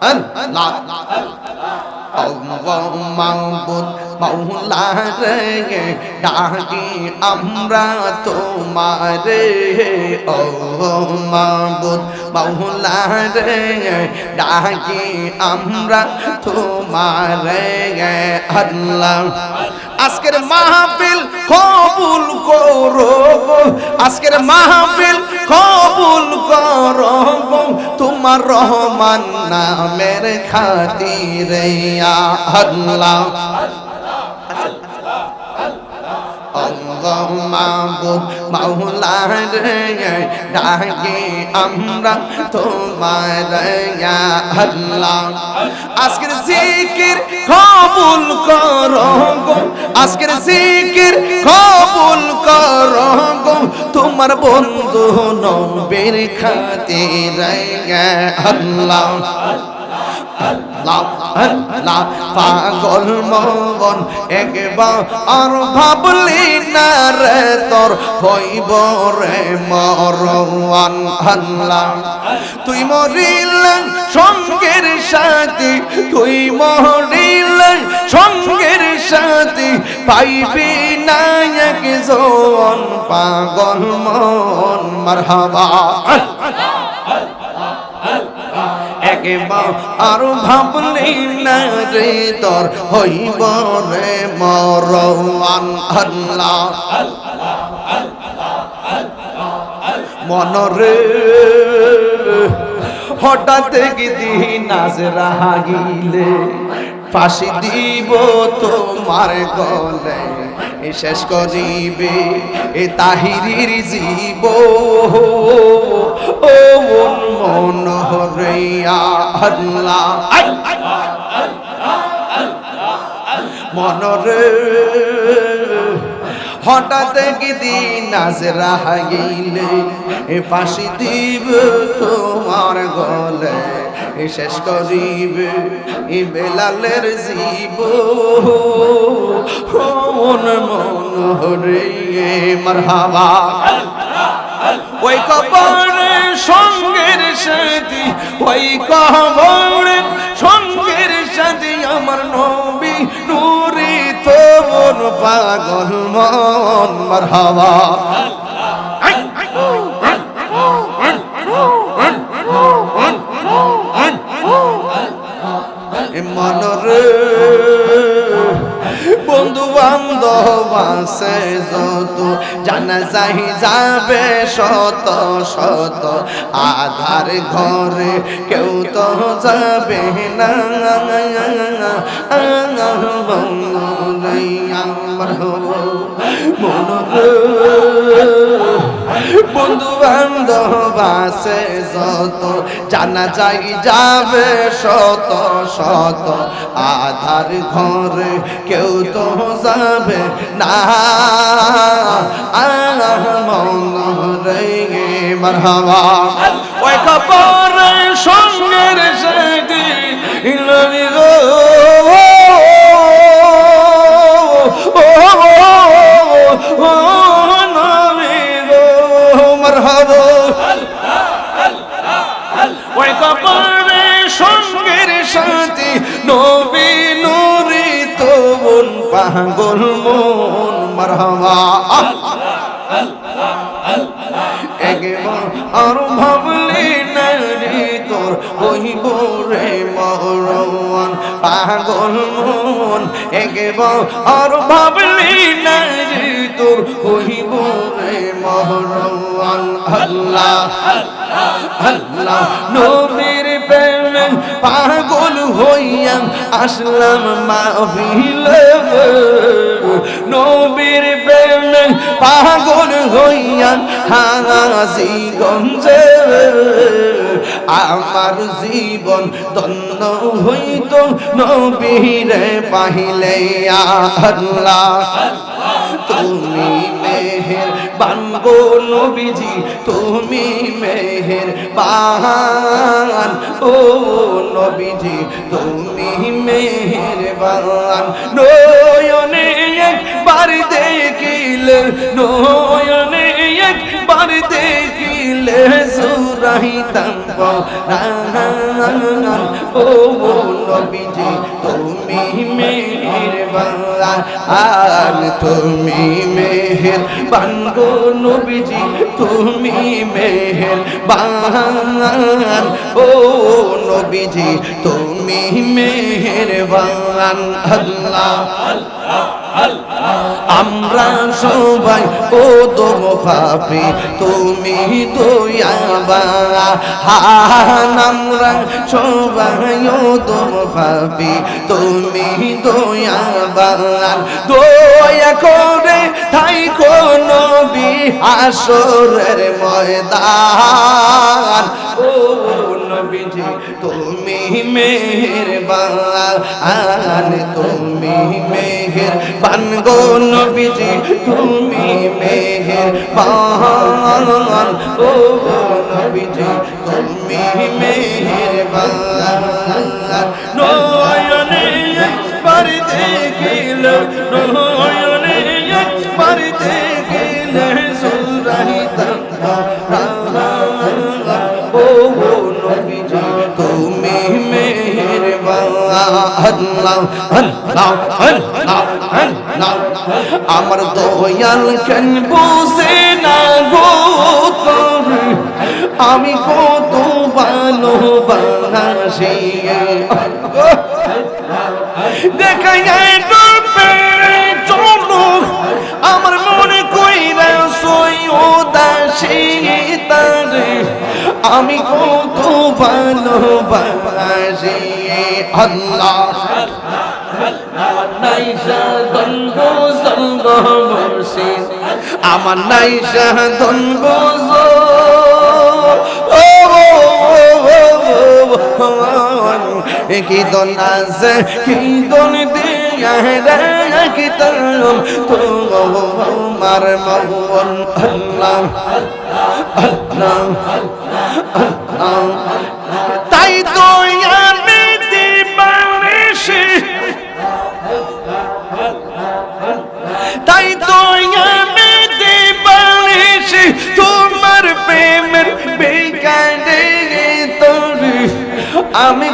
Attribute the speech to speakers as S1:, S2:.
S1: আল্লাহ আল্লাহ মাবুদ মাওলা রে ডাকি আমরা তোমারে ও মাবুদ মাওলা রে ডাকি আমরা তোমারে আল্লাহ আজকের মাহফিল কবুল করো আজকের মাহফিল কবুল করো তোমার রহমান নামের খাতিরে ইয়া আল্লাহ আল্লাহ মাবুদ মাওলা রে ডাকি আমরা তোমার ইয়া আল্লাহ আজকের জিকির কবুল করো আজকের জিকির কবুল করো তোমার বন্ধু নবীর খাতিরে ইয়া আল্লাহ আল্লাহ আল্লাহ পাগল মন একবার আর ভাবলি না রে তোর হইব রে মরওয়ান আল্লাহ তুই মরিলে সঙ্গের সাথী তুই মরিলে সঙ্গের সাথী পাইবি না একজন পাগল মন মারহাবা একবার আর ভাবলি না রে তোর হইব রে মরওয়ান আল্লাহ মনরে হঠাৎ একদিন নাজরা গিলে ফাঁসি দিব তোমার গলে শেষ করিবে এ তাহিরির জীব ও মন হরিয়া আল্লাহ মনরে হঠাৎ একদিন নাজরা গিলে ফাঁসি দিব তোমার গলে শেষ করিবে এ বেলালের জীব মন হরে মারহাবা ওই কবরে সঙ্গের সাথী ওই কবরে সঙ্গের সাথী আমার নবী নূরে তোর পাগল মন মারহাবা মনরে বন্ধু বান্ধব আছে যত জানা যাই যাবে শত শত আধার ঘরে কেউ তো যাবে না আমার মনরে বন্ধু বান্ধব আছে যত জানা যাই যাবে শত শত আধার ঘরে কেউ তো যাবে না মনরে মারহাবা ওই কবরে সঙ্গের সাথী ইলানি গো ওই কবরে সঙ্গের সাথী নবী নূরে তোর পাগল মন মারহাবা একবার আর ভাবলি না রে তোর হইব রে মরওয়ান পাগল মন একবার আর ভাবলি না রে তোর হইব রে মরওয়ান আল্লাহ আল্লাহ নবীর প্রেমে পাগল হইয়া আসলাম মাহফিলে নবীর প্রেমে পাগল হইয়া হাজিগঞ্জে আমার জীবন ধন্য হইত নবীরে পাইলে আল্লাহ তুমি মেহের বানগো নবীজি তুমি মেহের বান ও নবীজি তুমি মেহের বান নয়নে একবার দেখিলে নয়নে একবার দেখিলে সুরাইতাম পরাণ ও নবীজি তুমি মেহেরবান তুমি মেহেরবান গো নবীজি তুমি মেহেরবান ও নবীজি তুমি মেহেরবান আল্লাহ আমরা সবাই ও দম পাপি তুমি দয়াবান আমরা সবাই ও দম পাপি তুমি দয়াবান দয়া করে তাই কোন বিহাসরের ময়দান ও নবীজি তুমি মেহেরবান তুমি মেহেরবান গো নবীজি তুমি মেহেরবান ও নবীজি তুমি মেহেরবান নয়নে একবার দেখিলে নয়নে একবার দেখিলে সুরাইতাম ও নবীজি তুমি মেহেরবান আল্লাহ আল্লাহ আল্লাহ আল্লাহ আমার দয়াল কেন বুঝে না গো তোরে আমি কত ভালোবাসি দেখাই আমার মনে কইরা সৈয়দাসি তারে আমি কত ভালোবাসি আল্লাহ নাইসা দন্ড সঙ্গ মুর্শিদ আমার নাইসা দন্ড কি দন আছে কি দন দিয়া রে কি তরম তোমার মন আল্লাহ আল্লাহ আল্লাহ তাই তো আমি দিবানিশি তাই তো আমি দিবানিশি তোমার প্রেমের বেকারে তোরে আমি